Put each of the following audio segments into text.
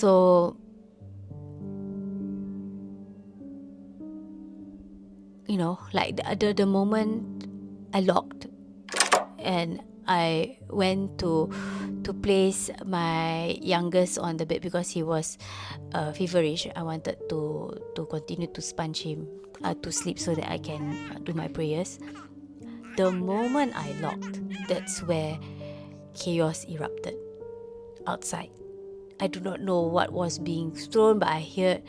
So, like the moment I locked and I went to place my youngest on the bed because he was feverish. I wanted to continue to sponge him to sleep so that I can do my prayers. The moment I locked, that's where chaos erupted outside. I do not know what was being thrown, but I heard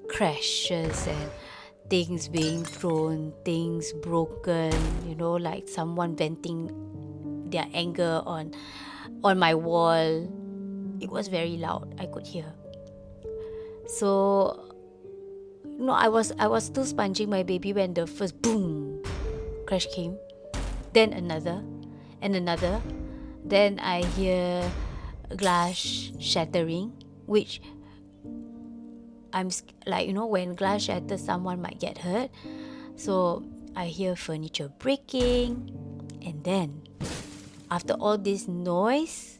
crashes and things being thrown, things broken, like someone venting their anger on my wall. It was very loud. I could hear. So I was still sponging my baby when the first boom crash came. Then another and another. Then I hear glass shattering, which I'm like, when glass shatters, someone might get hurt. So I hear furniture breaking, and then after all this noise,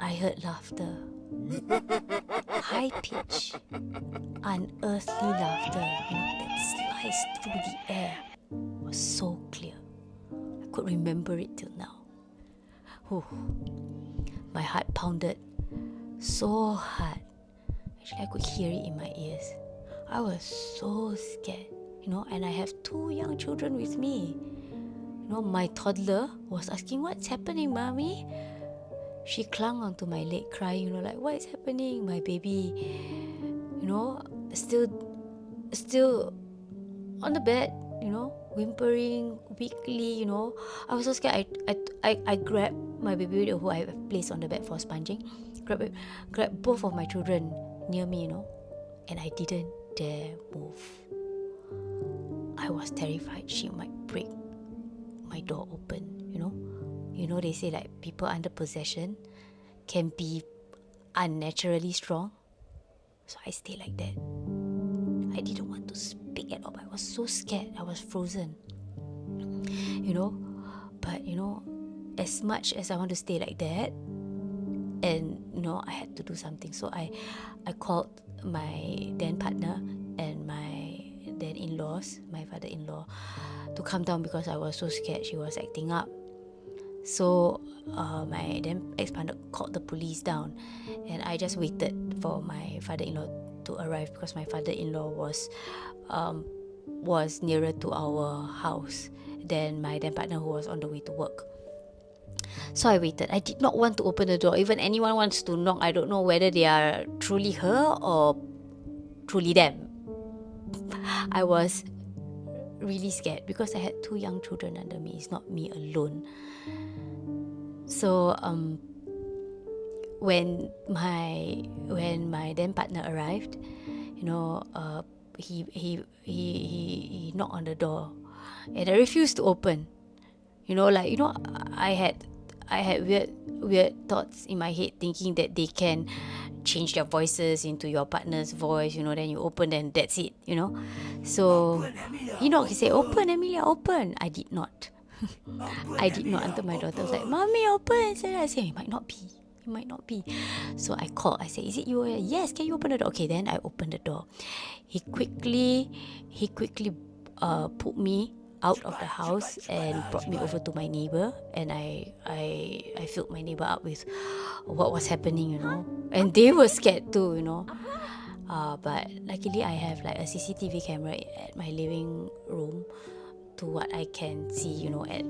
I heard laughter. High pitch, unearthly laughter, that sliced through the air. It was so clear. I could remember it till now. Whew. My heart pounded so hard. Actually, I could hear it in my ears. I was so scared, and I have 2 young children with me. My toddler was asking, "What's happening, mommy?" She clung onto my leg crying, like, "What is happening? My baby, still on the bed, whimpering weakly, I was so scared. I grabbed my baby who I placed on the bed for sponging, grabbed both of my children near me, and I didn't dare move. I was terrified she might break my door open, they say like people under possession can be unnaturally strong. So I stayed like that. I didn't want to speak at all. I was so scared. I was frozen. But as much as I want to stay like that, and I had to do something. So I called my then partner and my then in-laws, my father-in-law, to come down because I was so scared. She was acting up. So my then ex-partner called the police down, and I just waited for my father-in-law to arrive because my father-in-law was nearer to our house than my then partner who was on the way to work. So I waited. I did not want to open the door. Even anyone wants to knock, I don't know whether they are truly her or truly them. I was really scared because I had 2 young children under me. It's not me alone. So when my then partner arrived, he knocked on the door, and I refused to open. I had weird thoughts in my head, thinking that they can change their voices into your partner's voice, then you open, and that's it, So he knocked, he said, "Open, Emilia, open." I did not. I did not until my daughter was like, "Mommy, open." So I said, it might not be. So I called. I said, "Is it you?" "Yes, can you open the door?" Okay, then I opened the door. He quickly put me out of the house and brought me over to my neighbor, and I filled my neighbor up with what was happening, and they were scared too, but luckily I have like a CCTV camera at my living room to what I can see, at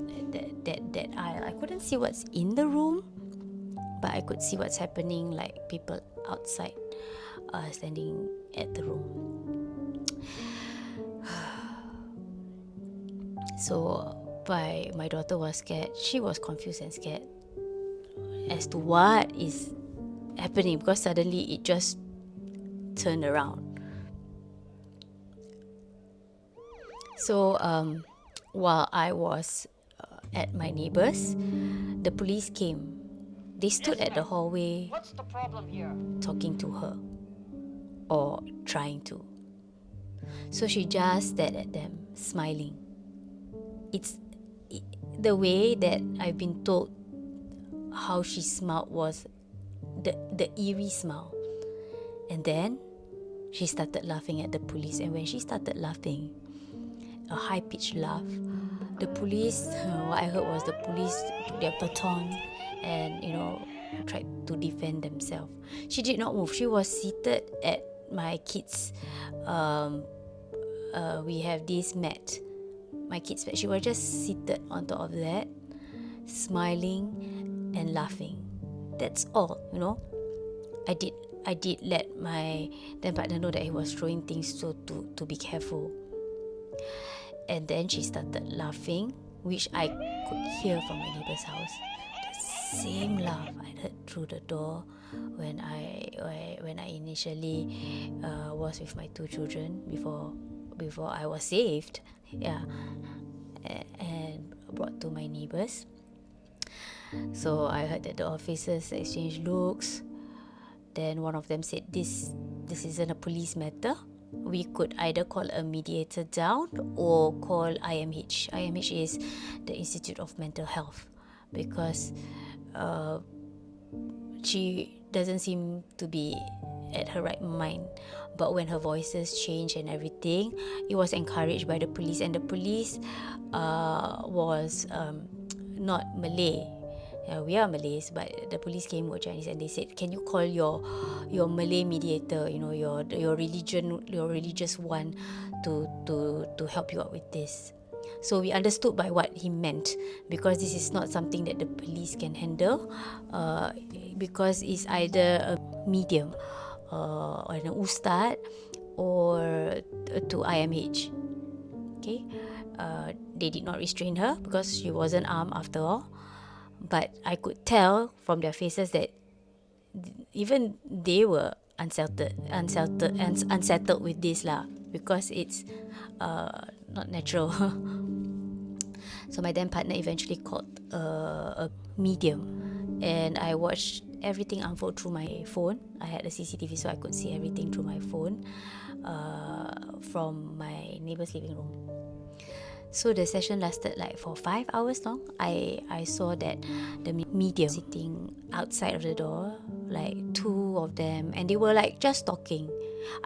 that aisle. I couldn't see what's in the room, but I could see what's happening, like people outside standing at the room. So my daughter was scared. She was confused and scared as to what is happening, because suddenly it just turned around. So while I was at my neighbor's, the police came. They stood at the hallway. What's the problem here? Talking to her, or trying to. So she just stared at them, smiling. It's the way that I've been told how she smiled was the eerie smile. And then she started laughing at the police. And when she started laughing, a high-pitched laugh, the police, what I heard was the police took their baton and, tried to defend themselves. She did not move. She was seated at my kids' we have this mat, my kids' mat. She was just seated on top of that, smiling and laughing. That's all. I did let my then partner know that he was throwing things, so to be careful. And then she started laughing, which I could hear from my neighbor's house. The same laugh I heard through the door when I initially was with my 2 children before I was saved, and brought to my neighbors. So I heard that the officers exchanged looks. Then one of them said, this isn't a police matter. We could either call a mediator down or call IMH. IMH is the Institute of Mental Health, because she doesn't seem to be at her right mind. But when her voices changed and everything, it was encouraged by the police, and the police was not Malay. We are Malays, but the police came with Chinese, and they said, "Can you call your Malay mediator? Your religious one to help you out with this." So we understood by what he meant, because this is not something that the police can handle, because it's either a medium, or an ustad, or to IMH. Okay, they did not restrain her because she wasn't armed after all. But I could tell from their faces that even they were unsettled with this lah, because it's not natural. So my then partner eventually called a medium, and I watched everything unfold through my phone. I had a CCTV, so I could see everything through my phone from my neighbor's living room. So the session lasted like for 5 hours long. I saw that the medium sitting outside of the door, like 2 of them, and they were like just talking.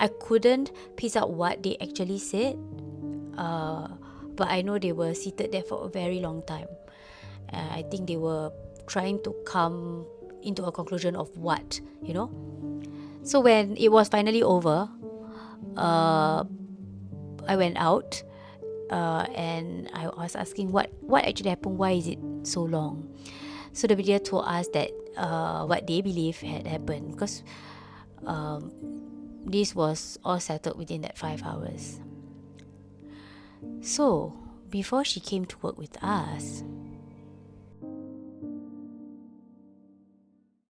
I couldn't piece out what they actually said, but I know they were seated there for a very long time. I think they were trying to come into a conclusion of what. So when it was finally over, I went out. And I was asking what actually happened, why is it so long? So the media told us that what they believe had happened, because this was all settled within that 5 hours. So before she came to work with us,